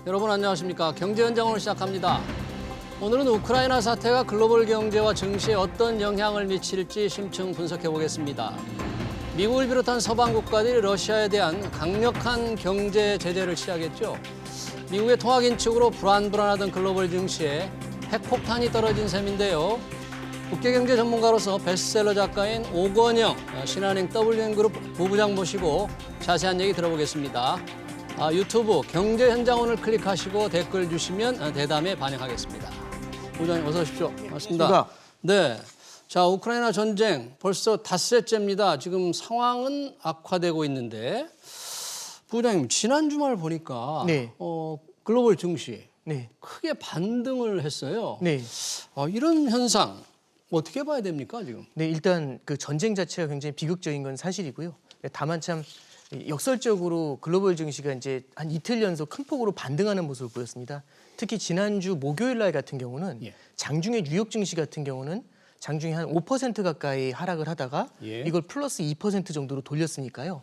여러분 안녕하십니까? 경제현장을 시작합니다. 오늘은 우크라이나 사태가 글로벌 경제와 증시에 어떤 영향을 미칠지 심층 분석해 보겠습니다. 미국을 비롯한 서방 국가들이 러시아에 대한 강력한 경제 제재를 시작했죠. 미국의 통화 긴축으로 불안하던 글로벌 증시에 핵폭탄이 떨어진 셈인데요. 국제경제 전문가로서 베스트셀러 작가인 오건영 신한은행 WM그룹 부부장 모시고 자세한 얘기 들어보겠습니다. 유튜브 경제현장원을 클릭하시고 댓글 주시면 대담에 반영하겠습니다. 부장님 어서 오십시오. 반갑습니다. 네, 자 우크라이나 전쟁 벌써 닷새째입니다. 지금 상황은 악화되고 있는데 부장님 지난 주말 보니까 글로벌 증시 크게 반등을 했어요. 이런 현상 어떻게 봐야 됩니까 지금? 네, 일단 그 전쟁 자체가 굉장히 비극적인 건 사실이고요. 다만 참 역설적으로 글로벌 증시가 이제 한 이틀 연속 큰 폭으로 반등하는 모습을 보였습니다. 특히 지난주 목요일 날 같은 경우는 장중에 뉴욕 증시 같은 경우는 장중에 한 5% 가까이 하락을 하다가 이걸 플러스 2% 정도로 돌렸으니까요.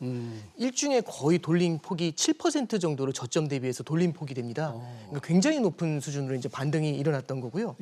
일중에 거의 돌린 폭이 7% 정도로 저점 대비해서 돌린 폭이 됩니다. 그러니까 굉장히 높은 수준으로 이제 반등이 일어났던 거고요.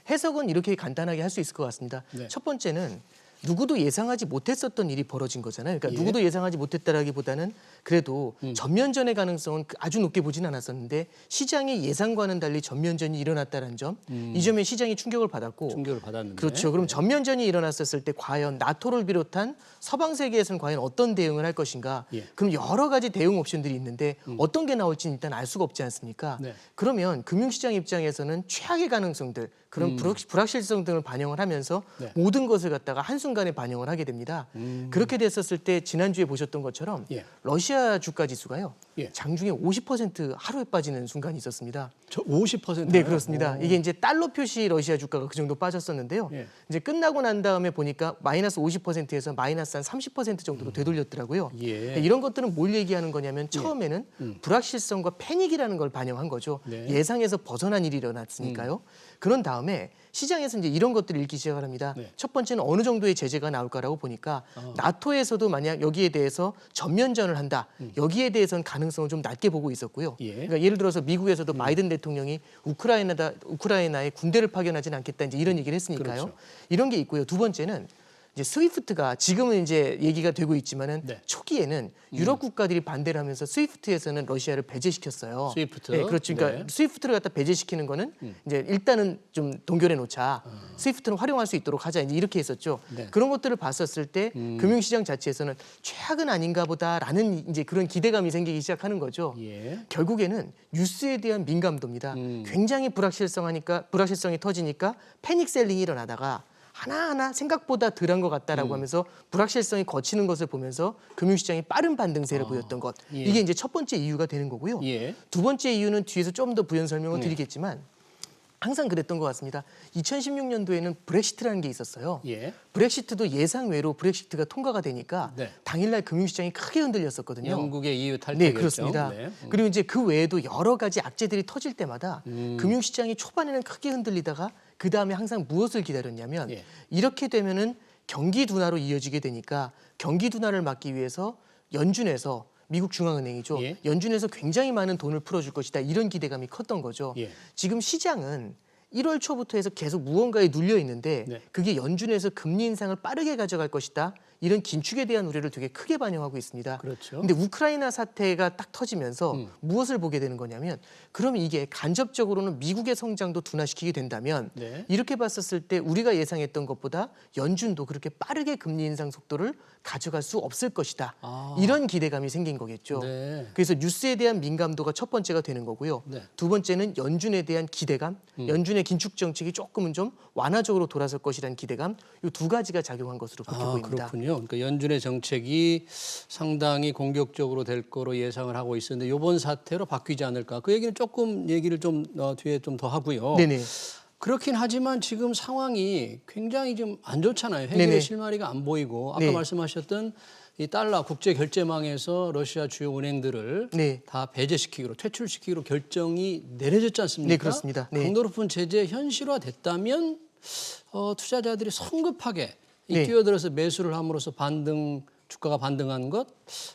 해석은 이렇게 간단하게 할 수 있을 것 같습니다. 첫 번째는 누구도 예상하지 못했었던 일이 벌어진 거잖아요. 그러니까 누구도 예상하지 못했다라기보다는 그래도 전면전의 가능성은 아주 높게 보진 않았었는데 시장의 예상과는 달리 전면전이 일어났다는 점, 이 점에 시장이 충격을 받았고, 충격을 받았는데. 그렇죠. 그럼 전면전이 일어났었을 때 과연 나토를 비롯한 서방 세계에서는 과연 어떤 대응을 할 것인가? 그럼 여러 가지 대응 옵션들이 있는데 어떤 게 나올지는 일단 알 수가 없지 않습니까? 그러면 금융시장 입장에서는 최악의 가능성들, 그런 불확실성 등을 반영을 하면서 모든 것을 갖다가 한순간에 반영을 하게 됩니다. 그렇게 됐었을 때 지난주에 보셨던 것처럼 러시아 주가 지수가요. 장중에 50% 하루에 빠지는 순간이 있었습니다. 저 50%? 네, 그렇습니다. 이게 이제 달러 표시 러시아 주가가 그 정도 빠졌었는데요. 이제 끝나고 난 다음에 보니까 마이너스 50%에서 마이너스 한 30% 정도로 되돌렸더라고요. 이런 것들은 뭘 얘기하는 거냐면 처음에는 불확실성과 패닉이라는 걸 반영한 거죠. 예상에서 벗어난 일이 일어났으니까요. 그런 다음에 시장에서 이제 이런 것들을 읽기 시작을 합니다. 첫 번째는 어느 정도의 제재가 나올까라고 보니까 나토에서도 만약 여기에 대해서 전면전을 한다. 여기에 대해서는 가능성을 좀 낮게 보고 있었고요. 그러니까 예를 들어서 미국에서도 바이든 대통령이 우크라이나에 군대를 파견하지는 않겠다 이제 이런 얘기를 했으니까요. 그렇죠. 이런 게 있고요. 두 번째는 이제 스위프트가 지금은 이제 얘기가 되고 있지만은 초기에는 유럽 국가들이 반대를 하면서 스위프트에서는 러시아를 배제시켰어요. 스위프트. 네, 그렇죠. 그러니까 스위프트를 갖다 배제시키는 거는 이제 일단은 좀 동결해 놓자. 스위프트는 활용할 수 있도록 하자. 이제 이렇게 했었죠. 그런 것들을 봤었을 때 금융시장 자체에서는 최악은 아닌가 보다라는 이제 그런 기대감이 생기기 시작하는 거죠. 결국에는 뉴스에 대한 민감도입니다. 굉장히 불확실성이 터지니까 패닉 셀링이 일어나다가 하나하나 생각보다 덜한 것 같다라고 하면서 불확실성이 거치는 것을 보면서 금융시장이 빠른 반등세를 보였던 것. 이게 이제 첫 번째 이유가 되는 거고요. 두 번째 이유는 뒤에서 좀 더 부연 설명을 드리겠지만 항상 그랬던 것 같습니다. 2016년도에는 브렉시트라는 게 있었어요. 브렉시트도 예상 외로 브렉시트가 통과가 되니까 당일날 금융시장이 크게 흔들렸었거든요. 영국의 EU 탈퇴 네, 결정. 그렇습니다. 그리고 이제 그 외에도 여러 가지 악재들이 터질 때마다 금융시장이 초반에는 크게 흔들리다가 그 다음에 항상 무엇을 기다렸냐면 이렇게 되면은 경기 둔화로 이어지게 되니까 경기 둔화를 막기 위해서 연준에서 미국 중앙은행이죠. 연준에서 굉장히 많은 돈을 풀어줄 것이다. 이런 기대감이 컸던 거죠. 지금 시장은 1월 초부터 해서 계속 무언가에 눌려 있는데 그게 연준에서 금리 인상을 빠르게 가져갈 것이다. 이런 긴축에 대한 우려를 되게 크게 반영하고 있습니다. 그런데 우크라이나 사태가 딱 터지면서 무엇을 보게 되는 거냐면 그럼 이게 간접적으로는 미국의 성장도 둔화시키게 된다면 이렇게 봤었을 때 우리가 예상했던 것보다 연준도 그렇게 빠르게 금리 인상 속도를 가져갈 수 없을 것이다. 이런 기대감이 생긴 거겠죠. 그래서 뉴스에 대한 민감도가 첫 번째가 되는 거고요. 두 번째는 연준에 대한 기대감, 연준의 긴축 정책이 조금은 좀 완화적으로 돌아설 것이라는 기대감, 이 두 가지가 작용한 것으로 그렇게 보입니다. 그렇군요. 그러니까 연준의 정책이 상당히 공격적으로 될 거로 예상을 하고 있었는데 이번 사태로 바뀌지 않을까. 그 얘기는 조금 얘기를 좀 뒤에 좀 더 하고요. 그렇긴 하지만 지금 상황이 굉장히 좀 안 좋잖아요. 해결의 실마리가 안 보이고 아까 말씀하셨던 이 달러 국제 결제망에서 러시아 주요 은행들을 다 배제시키기로 퇴출시키기로 결정이 내려졌지 않습니까? 네, 그렇습니다. 강도 높은 제재 현실화됐다면 투자자들이 성급하게 뛰어들어서 매수를 함으로써 반등 주가가 반등한 것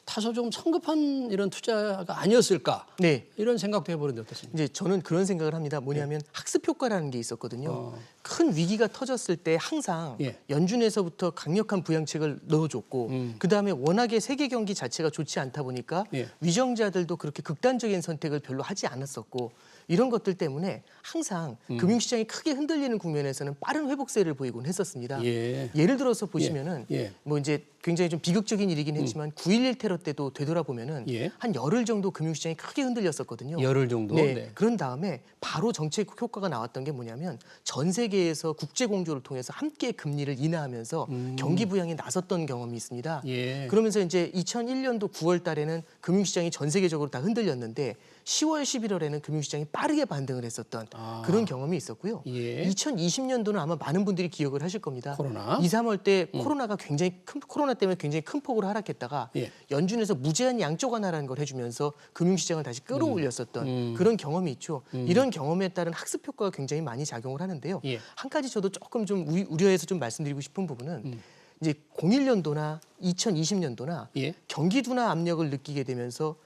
다소 좀 성급한 이런 투자가 아니었을까? 네. 이런 생각도 해보는데 어떻습니까? 이제 저는 그런 생각을 합니다. 뭐냐면 학습 효과라는 게 있었거든요. 큰 위기가 터졌을 때 항상 예. 연준에서부터 강력한 부양책을 넣어줬고 그다음에 워낙에 세계 경기 자체가 좋지 않다 보니까 예. 위정자들도 그렇게 극단적인 선택을 별로 하지 않았었고 이런 것들 때문에 항상 금융시장이 크게 흔들리는 국면에서는 빠른 회복세를 보이곤 했었습니다. 예. 예를 들어서 보시면은 예. 뭐 이제 굉장히 좀 비극적인 일이긴 했지만 9.11 테러 때도 되돌아보면은 예. 한 열흘 정도 금융시장이 크게 흔들렸었거든요. 열흘 정도. 네. 네. 그런 다음에 바로 정책 효과가 나왔던 게 뭐냐면 전 세계에서 국제 공조를 통해서 함께 금리를 인하하면서 경기 부양에 나섰던 경험이 있습니다. 예. 그러면서 이제 2001년도 9월 달에는 금융시장이 전 세계적으로 다 흔들렸는데 10월, 11월에는 금융시장이 빠르게 반등을 했었던 그런 경험이 있었고요. 예. 2020년도는 아마 많은 분들이 기억을 하실 겁니다. 코로나. 2, 3월 때 코로나 때문에 굉장히 큰 폭으로 하락했다가 예. 연준에서 무제한 양적 완화라는 걸 해주면서 금융시장을 다시 끌어올렸었던 그런 경험이 있죠. 이런 경험에 따른 학습 효과가 굉장히 많이 작용을 하는데요. 예. 한 가지 저도 조금 좀 우려해서 좀 말씀드리고 싶은 부분은 이제 01년도나 2020년도나 예. 경기 둔화 압력을 느끼게 되면서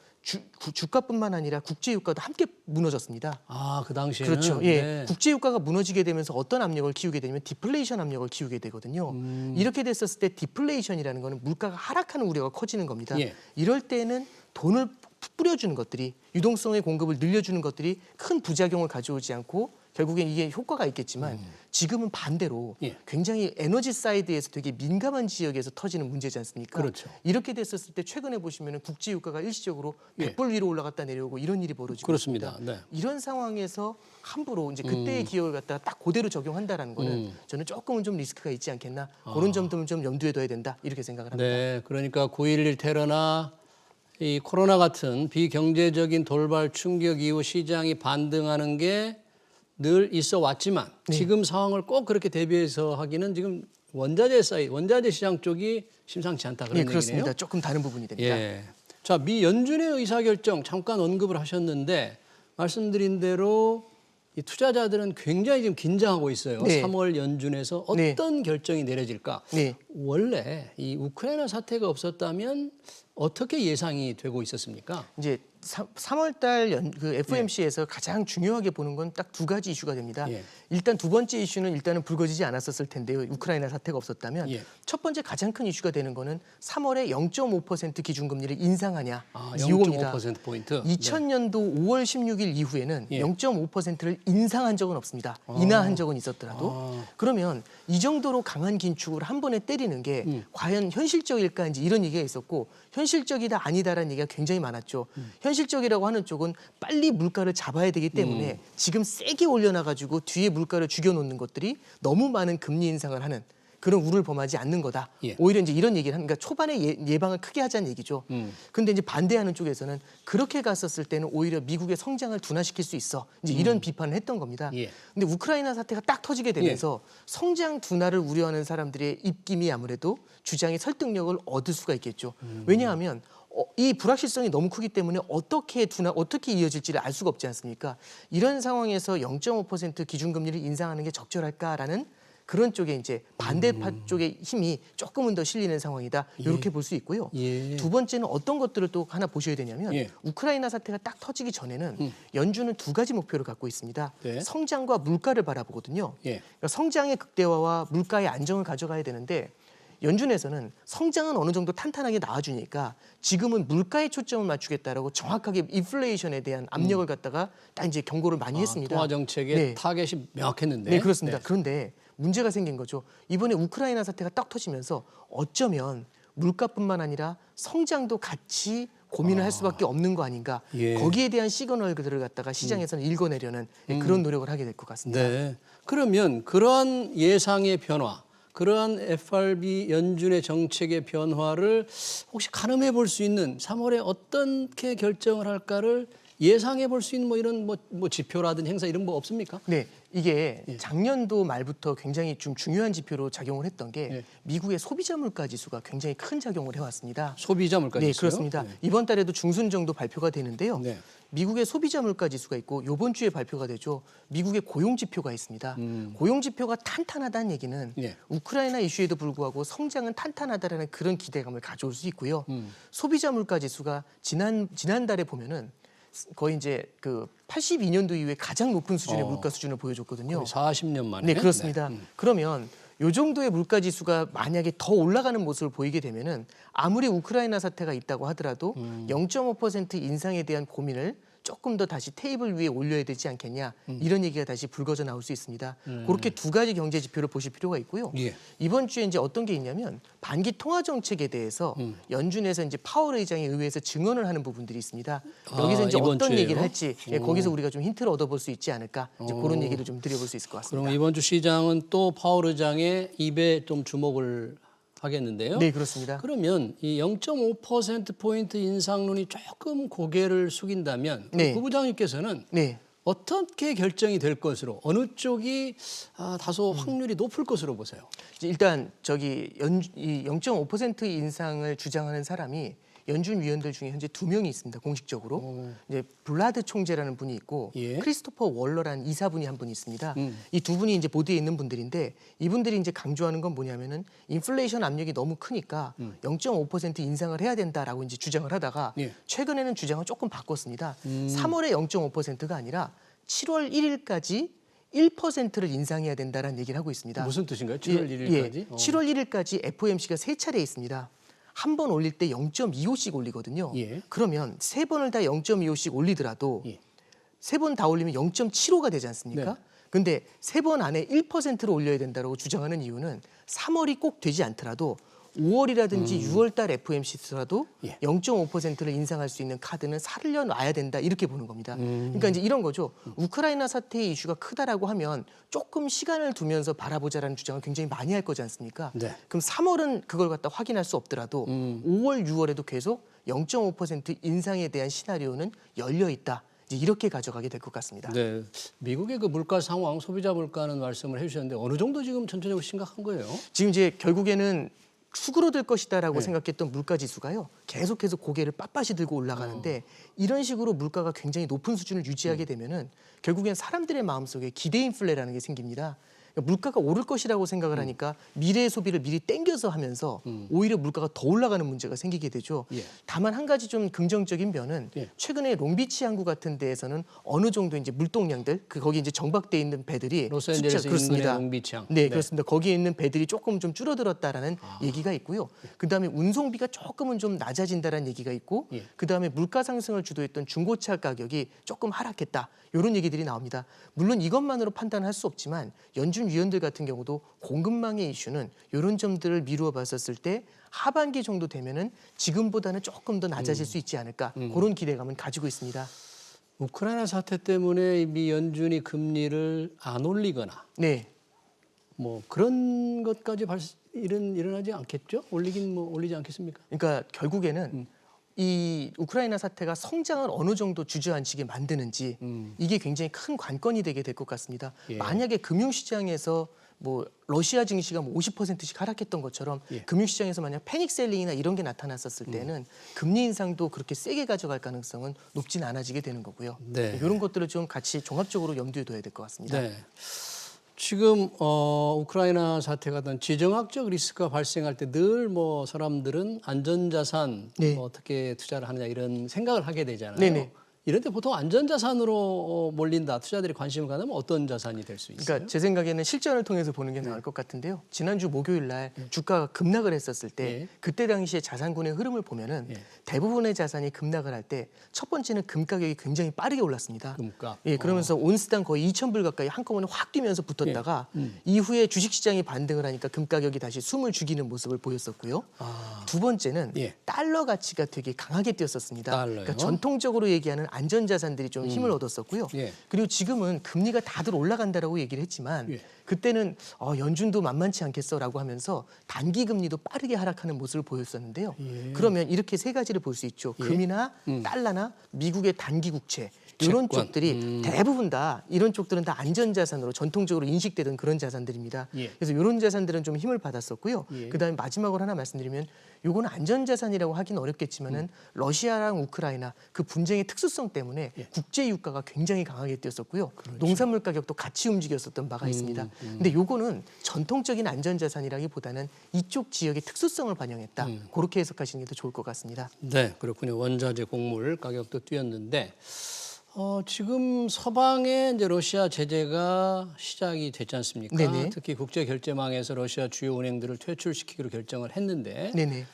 주가뿐만 아니라 국제 유가도 함께 무너졌습니다. 아, 그 당시에는. 그렇죠. 예. 네. 국제 유가가 무너지게 되면서 어떤 압력을 키우게 되냐면 디플레이션 압력을 키우게 되거든요. 이렇게 됐었을 때 디플레이션이라는 거는 물가가 하락하는 우려가 커지는 겁니다. 예. 이럴 때는 돈을 뿌려주는 것들이 유동성의 공급을 늘려주는 것들이 큰 부작용을 가져오지 않고 결국엔 이게 효과가 있겠지만 지금은 반대로 예. 굉장히 에너지 사이드에서 되게 민감한 지역에서 터지는 문제지 않습니까? 그렇죠. 이렇게 됐었을 때 최근에 보시면 국제 유가가 일시적으로 예. 100불 위로 올라갔다 내려오고 이런 일이 벌어지고 그렇습니다. 있습니다. 네. 이런 상황에서 함부로 이제 그때의 기억을 갖다가 딱 그대로 적용한다라는 거는 저는 조금은 좀 리스크가 있지 않겠나 그런 점들은 좀 염두에 둬야 된다 이렇게 생각을 합니다. 네, 그러니까 9.11 테러나 이 코로나 같은 비경제적인 돌발 충격 이후 시장이 반등하는 게 늘 있어 왔지만 지금 상황을 꼭 그렇게 대비해서 하기는 지금 원자재 시장 쪽이 심상치 않다 그런 예, 얘기네요. 그렇습니다. 조금 다른 부분이 됩니다. 예. 자, 미 연준의 의사결정 잠깐 언급을 하셨는데 말씀드린 대로 이 투자자들은 굉장히 지금 긴장하고 있어요. 네. 3월 연준에서 어떤 결정이 내려질까? 네. 원래 이 우크라이나 사태가 없었다면 어떻게 예상이 되고 있었습니까? 이제 3월 달 그 FOMC에서 가장 중요하게 보는 건 딱 두 가지 이슈가 됩니다. 예. 일단 두 번째 이슈는 일단은 불거지지 않았었을 텐데요. 우크라이나 사태가 없었다면 예. 첫 번째 가장 큰 이슈가 되는 거는 3월에 0.5% 기준금리를 인상하냐 아, 이겁니다. 0.5%포인트. 2000년도 5월 16일 이후에는 예. 0.5%를 인상한 적은 없습니다. 인하한 적은 있었더라도. 그러면 이 정도로 강한 긴축을 한 번에 때리는 게 과연 현실적일까 이제 이런 얘기가 있었고 현실적이다 아니다라는 얘기가 굉장히 많았죠. 현실적이라고 하는 쪽은 빨리 물가를 잡아야 되기 때문에 지금 세게 올려놔가지고 뒤에 물가를 죽여놓는 것들이 너무 많은 금리 인상을 하는 그런 우를 범하지 않는 거다. 예. 오히려 이제 이런 얘기를 하는, 그러니까 초반에 예방을 크게 하자는 얘기죠. 근데 이제 반대하는 쪽에서는 그렇게 갔었을 때는 오히려 미국의 성장을 둔화시킬 수 있어. 이제 이런 비판을 했던 겁니다. 예. 근데 우크라이나 사태가 딱 터지게 되면서 성장 둔화를 우려하는 사람들의 입김이 아무래도 주장의 설득력을 얻을 수가 있겠죠. 왜냐하면 이 불확실성이 너무 크기 때문에 어떻게 이어질지를 알 수가 없지 않습니까? 이런 상황에서 0.5% 기준금리를 인상하는 게 적절할까라는 그런 쪽에 이제 반대파 쪽의 힘이 조금은 더 실리는 상황이다. 이렇게 볼 수 있고요. 예. 두 번째는 어떤 것들을 또 하나 보셔야 되냐면 예. 우크라이나 사태가 딱 터지기 전에는 연준은 두 가지 목표를 갖고 있습니다. 네. 성장과 물가를 바라보거든요. 예. 그러니까 성장의 극대화와 물가의 안정을 가져가야 되는데 연준에서는 성장은 어느 정도 탄탄하게 나와주니까 지금은 물가에 초점을 맞추겠다라고 정확하게 인플레이션에 대한 압력을 갖다가 딱 이제 경고를 많이 했습니다. 통화 정책의 네. 타겟이 명확했는데. 네, 그렇습니다. 네. 그런데 문제가 생긴 거죠. 이번에 우크라이나 사태가 딱 터지면서 어쩌면 물가뿐만 아니라 성장도 같이 고민을 할 수밖에 없는 거 아닌가. 예. 거기에 대한 시그널들을 갖다가 시장에서는 읽어내려는 그런 노력을 하게 될 것 같습니다. 네. 그러면 그러한 예상의 변화, 그러한 FRB 연준의 정책의 변화를 혹시 가늠해 볼 수 있는 3월에 어떻게 결정을 할까를 예상해 볼 수 있는 뭐 이런 뭐 지표라든 행사 이런 거 없습니까? 네, 이게 예. 작년도 말부터 굉장히 좀 중요한 지표로 작용을 했던 게 예. 미국의 소비자 물가 지수가 굉장히 큰 작용을 해왔습니다. 소비자 물가 네, 지수요? 그렇습니다. 네. 이번 달에도 중순 정도 발표가 되는데요. 네. 미국의 소비자 물가 지수가 있고 이번 주에 발표가 되죠. 미국의 고용 지표가 있습니다. 고용 지표가 탄탄하다는 얘기는 예. 우크라이나 이슈에도 불구하고 성장은 탄탄하다라는 그런 기대감을 가져올 수 있고요. 소비자 물가 지수가 지난달에 보면은 거의 이제 그 82년도 이후에 가장 높은 수준의 물가 수준을 보여줬거든요. 40년 만에. 네, 그렇습니다. 그러면 요 정도의 물가 지수가 만약에 더 올라가는 모습을 보이게 되면은 아무리 우크라이나 사태가 있다고 하더라도 0.5% 인상에 대한 고민을 조금 더 다시 테이블 위에 올려야 되지 않겠냐 이런 얘기가 다시 불거져 나올 수 있습니다. 그렇게 두 가지 경제 지표를 보실 필요가 있고요. 예. 이번 주에 이제 어떤 게 있냐면 반기 통화 정책에 대해서 연준에서 이제 파월 의장이 의회에서 증언을 하는 부분들이 있습니다. 여기서 이제 이번 어떤 주에요? 얘기를 할지 거기서 우리가 좀 힌트를 얻어볼 수 있지 않을까 이제 그런 얘기를 좀 드려볼 수 있을 것 같습니다. 그럼 이번 주 시장은 또 파월 의장의 입에 좀 주목을 하겠는데요. 네, 그렇습니다. 그러면 이 0.5%포인트 인상론이 조금 고개를 숙인다면 네. 그 부장님께서는 네. 어떻게 결정이 될 것으로 어느 쪽이 다소 확률이 높을 것으로 보세요? 일단 이 0.5% 인상을 주장하는 사람이 연준 위원들 중에 현재 2명이 있습니다. 공식적으로. 이제 블라드 총재라는 분이 있고 예. 크리스토퍼 월러라는 이사분이 한 분이 있습니다. 이 두 분이 이제 보드에 있는 분들인데 이분들이 이제 강조하는 건 뭐냐면은 인플레이션 압력이 너무 크니까 0.5% 인상을 해야 된다라고 이제 주장을 하다가 예. 최근에는 주장을 조금 바꿨습니다. 3월에 0.5%가 아니라 7월 1일까지 1%를 인상해야 된다라는 얘기를 하고 있습니다. 무슨 뜻인가요? 7월 1일까지? 예, 7월 1일까지 FOMC가 3차례 있습니다. 한 번 올릴 때 0.25씩 올리거든요. 예. 그러면 3번을 다 0.25씩 올리더라도 예. 3번 다 올리면 0.75가 되지 않습니까? 네. 근데 3번 안에 1%를 올려야 된다고 주장하는 이유는 3월이 꼭 되지 않더라도 5월이라든지 6월 달 FOMC더라도 예. 0.5%를 인상할 수 있는 카드는 살려놔야 된다 이렇게 보는 겁니다. 그러니까 이제 이런 거죠. 우크라이나 사태의 이슈가 크다라고 하면 조금 시간을 두면서 바라보자라는 주장을 굉장히 많이 할 거지 않습니까? 네. 그럼 3월은 그걸 갖다 확인할 수 없더라도 5월, 6월에도 계속 0.5% 인상에 대한 시나리오는 열려 있다. 이제 이렇게 가져가게 될 것 같습니다. 네, 미국의 그 물가 상황, 소비자 물가는 말씀을 해주셨는데 어느 정도 지금 전체적으로 심각한 거예요? 지금 이제 결국에는 수그러들 것이다라고 생각했던 물가 지수가요. 계속해서 고개를 빳빳이 들고 올라가는데 이런 식으로 물가가 굉장히 높은 수준을 유지하게 되면은 결국엔 사람들의 마음속에 기대 인플레라는 게 생깁니다. 그러니까 물가가 오를 것이라고 생각을 하니까 미래의 소비를 미리 땡겨서 하면서 오히려 물가가 더 올라가는 문제가 생기게 되죠. 예. 다만 한 가지 좀 긍정적인 면은 예. 최근에 롱비치 항구 같은 데에서는 어느 정도 이제 물동량들 거기 이제 정박돼 있는 배들이 로스앤젤레스 인근의 롱비치항. 네, 그렇습니다. 거기에 있는 배들이 조금 좀 줄어들었다라는 얘기가 있고요. 그다음에 운송비가 조금은 좀 낮아진다라는 얘기가 있고, 예. 그다음에 물가 상승을 주도했던 중고차 가격이 조금 하락했다. 이런 얘기들이 나옵니다. 물론 이것만으로 판단할 수 없지만 연준 위원들 같은 경우도 공급망의 이슈는 이런 점들을 미루어 봤었을 때 하반기 정도 되면은 지금보다는 조금 더 낮아질 수 있지 않을까 그런 기대감은 가지고 있습니다. 우크라이나 사태 때문에 미 연준이 금리를 안 올리거나 네. 뭐 그런 것까지 일어나지 않겠죠? 올리지 않겠습니까? 그러니까 결국에는 이 우크라이나 사태가 성장을 어느 정도 주저앉히게 만드는지 이게 굉장히 큰 관건이 되게 될 것 같습니다. 예. 만약에 금융시장에서 뭐 러시아 증시가 뭐 50%씩 하락했던 것처럼 예. 금융시장에서 만약 패닉셀링이나 이런 게 나타났었을 때는 금리 인상도 그렇게 세게 가져갈 가능성은 높진 않아지게 되는 거고요. 네. 이런 것들을 좀 같이 종합적으로 염두에 둬야 될 것 같습니다. 네. 지금 우크라이나 사태가 든 지정학적 리스크가 발생할 때 늘 뭐 사람들은 안전자산 네. 뭐 어떻게 투자를 하느냐 이런 생각을 하게 되잖아요. 네네. 이럴 때 보통 안전자산으로 몰린다. 투자들이 관심을 가지면 어떤 자산이 될 수 있어요? 그러니까 제 생각에는 실전을 통해서 보는 게 나을 것 같은데요. 지난주 목요일 날 주가가 급락을 했었을 때 예. 그때 당시에 자산군의 흐름을 보면은 예. 대부분의 자산이 급락을 할 때 첫 번째는 금 가격이 굉장히 빠르게 올랐습니다. 금값. 예, 그러면서 온스당 거의 2,000불 가까이 한꺼번에 확 뛰면서 붙었다가 이후에 주식시장이 반등을 하니까 금 가격이 다시 숨을 죽이는 모습을 보였었고요. 두 번째는 예. 달러 가치가 되게 강하게 뛰었었습니다. 달러요? 그러니까 전통적으로 얘기하는 안전자산들이 좀 힘을 얻었었고요. 예. 그리고 지금은 금리가 다들 올라간다라고 얘기를 했지만 예. 그때는 연준도 만만치 않겠어라고 하면서 단기 금리도 빠르게 하락하는 모습을 보였었는데요. 예. 그러면 이렇게 세 가지를 볼 수 있죠. 금이나 달러나 미국의 단기 국채 이런 채권. 쪽들이 대부분 다 이런 쪽들은 다 안전자산으로 전통적으로 인식되던 그런 자산들입니다. 예. 그래서 이런 자산들은 좀 힘을 받았었고요. 예. 그다음에 마지막으로 하나 말씀드리면 요거는 안전자산이라고 하긴 어렵겠지만은 러시아랑 우크라이나 그 분쟁의 특수성 때문에 국제 유가가 굉장히 강하게 뛰었었고요. 농산물 가격도 같이 움직였었던 바가 있습니다. 근데 요거는 전통적인 안전자산이라기보다는 이쪽 지역의 특수성을 반영했다. 그렇게 해석하시는 게 더 좋을 것 같습니다. 네, 그렇군요. 원자재 곡물 가격도 뛰었는데 지금 서방에 이제 러시아 제재가 시작이 됐지 않습니까? 네네. 특히 국제결제망에서 러시아 주요 은행들을 퇴출시키기로 결정을 했는데 네네.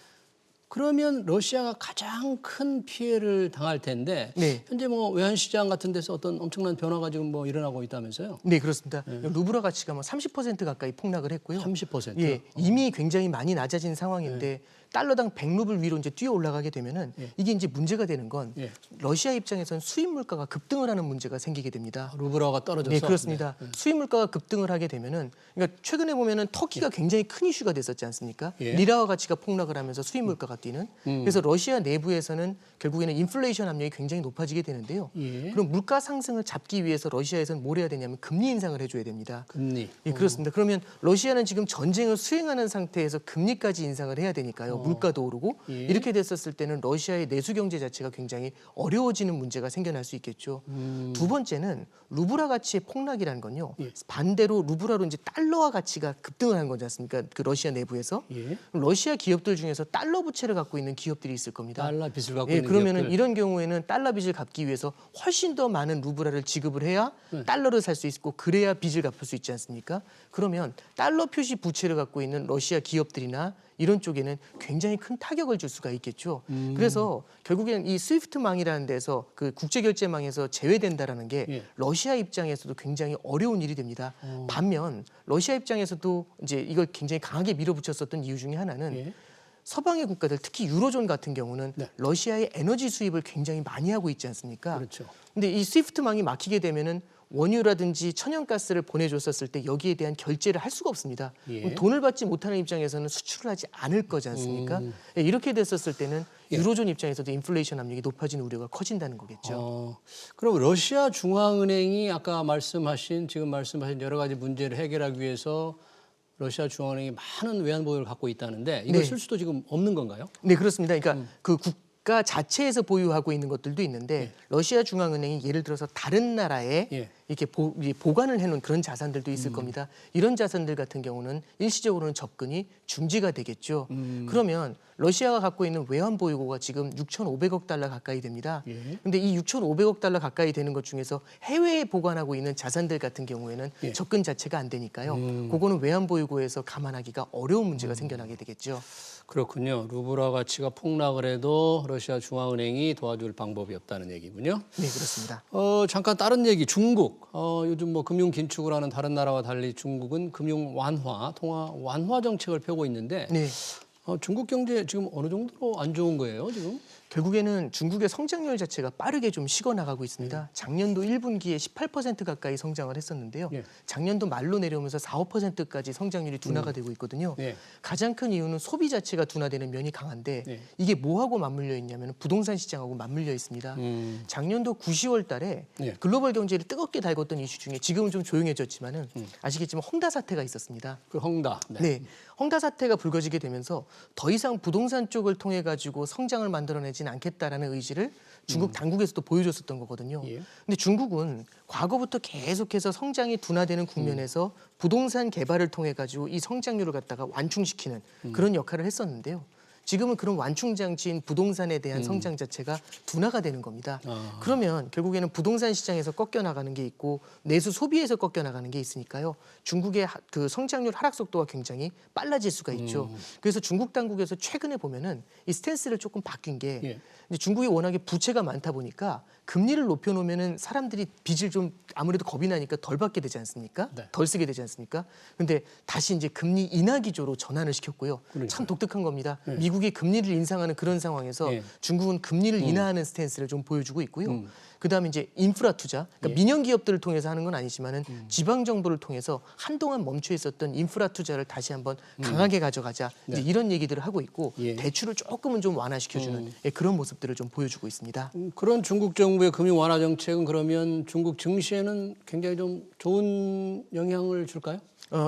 그러면 러시아가 가장 큰 피해를 당할 텐데 네. 현재 뭐 외환시장 같은 데서 어떤 엄청난 변화가 지금 뭐 일어나고 있다면서요? 네, 그렇습니다. 루브라 가치가 뭐 30% 가까이 폭락을 했고요. 30%? 예, 이미 굉장히 많이 낮아진 상황인데 달러당 100루블 위로 이제 뛰어 올라가게 되면은 이게 이제 문제가 되는 건 러시아 입장에서는 수입 물가가 급등을 하는 문제가 생기게 됩니다. 루브라가 떨어져서? 네, 그렇습니다. 수입 물가가 급등을 하게 되면은 그러니까 최근에 보면은 터키가 굉장히 큰 이슈가 됐었지 않습니까? 리라화 가치가 폭락을 하면서 수입 물가가 뛰는. 그래서 러시아 내부에서는 결국에는 인플레이션 압력이 굉장히 높아지게 되는데요. 그럼 물가 상승을 잡기 위해서 러시아에서는 뭘 해야 되냐면 금리 인상을 해줘야 됩니다. 금리. 예, 그렇습니다. 그러면 러시아는 지금 전쟁을 수행하는 상태에서 금리까지 인상을 해야 되니까요. 물가도 오르고 이렇게 됐었을 때는 러시아의 내수 경제 자체가 굉장히 어려워지는 문제가 생겨날 수 있겠죠. 두 번째는 루브라 가치의 폭락이라는 건요. 반대로 루브라로 이제 달러화 가치가 급등을 한 거지 않습니까? 그 러시아 내부에서. 러시아 기업들 중에서 달러 부채를 갖고 있는 기업들이 있을 겁니다. 달러 빚을 갖고 예, 있는 그러면은 기업들. 이런 경우에는 달러 빚을 갚기 위해서 훨씬 더 많은 루브라를 지급을 해야 달러를 살 수 있고 그래야 빚을 갚을 수 있지 않습니까? 그러면 달러 표시 부채를 갖고 있는 러시아 기업들이나 이런 쪽에는 굉장히 큰 타격을 줄 수가 있겠죠. 그래서 결국에는 이 스위프트망이라는 데서 그 국제결제망에서 제외된다라는 게 러시아 입장에서도 굉장히 어려운 일이 됩니다. 반면 러시아 입장에서도 이제 이걸 굉장히 강하게 밀어붙였었던 이유 중에 하나는 서방의 국가들 특히 유로존 같은 경우는 러시아의 에너지 수입을 굉장히 많이 하고 있지 않습니까? 그렇죠. 근데 이 스위프트망이 막히게 되면은 원유라든지 천연가스를 보내줬었을 때 여기에 대한 결제를 할 수가 없습니다. 그럼 돈을 받지 못하는 입장에서는 수출을 하지 않을 거지 않습니까? 예, 이렇게 됐었을 때는 유로존 입장에서도 인플레이션 압력이 높아지는 우려가 커진다는 거겠죠. 그럼 러시아 중앙은행이 아까 지금 말씀하신 여러 가지 문제를 해결하기 위해서 러시아 중앙은행이 많은 외환 보유를 갖고 있다는데 이걸 쓸 수도 지금 없는 건가요? 네, 그렇습니다. 그러니까 그 국가 자체에서 보유하고 있는 것들도 있는데 러시아 중앙은행이 예를 들어서 다른 나라에 이렇게 보관을 해놓은 그런 자산들도 있을 겁니다. 이런 자산들 같은 경우는 일시적으로는 접근이 중지가 되겠죠. 그러면 러시아가 갖고 있는 외환 보유고가 지금 6,500억 달러 가까이 됩니다. 그런데 이 6,500억 달러 가까이 되는 것 중에서 해외에 보관하고 있는 자산들 같은 경우에는 접근 자체가 안 되니까요. 그거는 외환 보유고에서 감안하기가 어려운 문제가 생겨나게 되겠죠. 그렇군요. 루브라 가치가 폭락을 해도 러시아 중앙은행이 도와줄 방법이 없다는 얘기군요. 네, 그렇습니다. 잠깐 다른 얘기, 중국. 요즘 뭐 금융 긴축을 하는 다른 나라와 달리 중국은 금융 완화, 통화 완화 정책을 펴고 있는데 중국 경제 지금 어느 정도로 안 좋은 거예요, 지금? 결국에는 중국의 성장률 자체가 빠르게 좀 식어나가고 있습니다. 작년도 1분기에 18% 가까이 성장을 했었는데요. 작년도 말로 내려오면서 4, 5%까지 성장률이 둔화가 되고 있거든요. 가장 큰 이유는 소비 자체가 둔화되는 면이 강한데 이게 뭐하고 맞물려 있냐면 부동산 시장하고 맞물려 있습니다. 작년도 9, 10월 달에 글로벌 경제를 뜨겁게 달궜던 이슈 중에 지금은 좀 조용해졌지만은 아시겠지만 헝다 사태가 있었습니다. 그 헝다. 네. 헝다 사태가 불거지게 되면서 더 이상 부동산 쪽을 통해 가지고 성장을 만들어내지는 않겠다라는 의지를 중국 당국에서도 보여줬었던 거거든요. 근데 중국은 과거부터 계속해서 성장이 둔화되는 국면에서 부동산 개발을 통해 가지고 이 성장률을 갖다가 완충시키는 그런 역할을 했었는데요. 지금은 그런 완충 장치인 부동산에 대한 성장 자체가 둔화가 되는 겁니다. 그러면 결국에는 부동산 시장에서 꺾여 나가는 게 있고 내수 소비에서 꺾여 나가는 게 있으니까요. 중국의 그 성장률 하락 속도가 굉장히 빨라질 수가 있죠. 그래서 중국 당국에서 최근에 보면은 이 스탠스를 조금 바뀐 게 이제 중국이 워낙에 부채가 많다 보니까 금리를 높여놓으면은 사람들이 빚을 좀 아무래도 겁이 나니까 덜 받게 되지 않습니까? 네. 덜 쓰게 되지 않습니까? 근데 다시 이제 금리 인하 기조로 전환을 시켰고요. 그러니까요. 참 독특한 겁니다. 미국이 금리를 인상하는 그런 상황에서 네. 중국은 금리를 인하하는 스탠스를 좀 보여주고 있고요. 그다음에 이제 인프라 투자, 그러니까 민영 기업들을 통해서 하는 건 아니지만은 지방 정부를 통해서 한동안 멈춰 있었던 인프라 투자를 다시 한번 강하게 가져가자 이제 이런 얘기들을 하고 있고 예. 대출을 조금은 좀 완화시켜주는 예, 그런 모습들을 좀 보여주고 있습니다. 그런 중국 정부의 금융 완화 정책은 그러면 중국 증시에는 굉장히 좀 좋은 영향을 줄까요?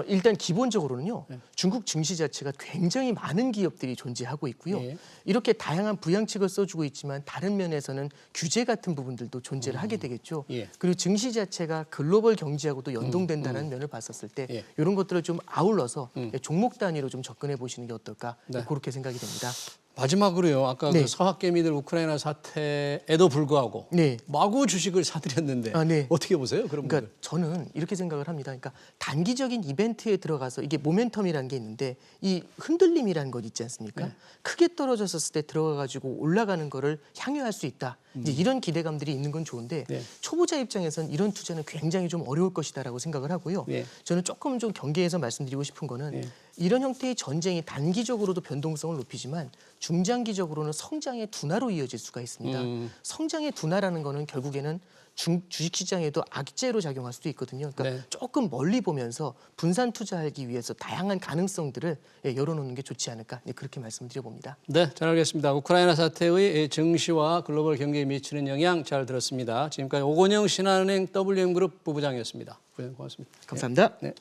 일단 기본적으로는요. 중국 증시 자체가 굉장히 많은 기업들이 존재하고 있고요. 예. 이렇게 다양한 부양책을 써주고 있지만 다른 면에서는 규제 같은 부분들도 존재를 하게 되겠죠. 예. 그리고 증시 자체가 글로벌 경제하고도 연동된다는 면을 봤었을 때 예. 이런 것들을 좀 아울러서 종목 단위로 좀 접근해 보시는 게 어떨까 네. 그렇게 생각이 됩니다. 마지막으로요. 아까 네. 그 서학개미들 우크라이나 사태에도 불구하고 네. 마구 주식을 사들였는데 네. 어떻게 보세요? 그런 그러니까 분들. 저는 이렇게 생각을 합니다. 그러니까 단기적인 이벤트에 들어가서 이게 모멘텀이라는 게 있는데 이 흔들림이라는 것 있지 않습니까? 크게 떨어졌을 때 들어가 가지고 올라가는 거를 향유할 수 있다. 이제 이런 기대감들이 있는 건 좋은데 네. 초보자 입장에서는 이런 투자는 굉장히 좀 어려울 것이다라고 생각을 하고요. 네. 저는 조금 좀 경계해서 말씀드리고 싶은 거는 이런 형태의 전쟁이 단기적으로도 변동성을 높이지만 중장기적으로는 성장의 둔화로 이어질 수가 있습니다. 성장의 둔화라는 거는 결국에는 주식시장에도 악재로 작용할 수도 있거든요. 그러니까 네. 조금 멀리 보면서 분산 투자하기 위해서 다양한 가능성들을 열어놓는 게 좋지 않을까 그렇게 말씀드려봅니다. 네, 잘 알겠습니다. 우크라이나 사태의 증시와 글로벌 경제에 미치는 영향 잘 들었습니다. 지금까지 오건영 신한은행 WM그룹 부부장이었습니다. 부장님 고맙습니다. 감사합니다. 네.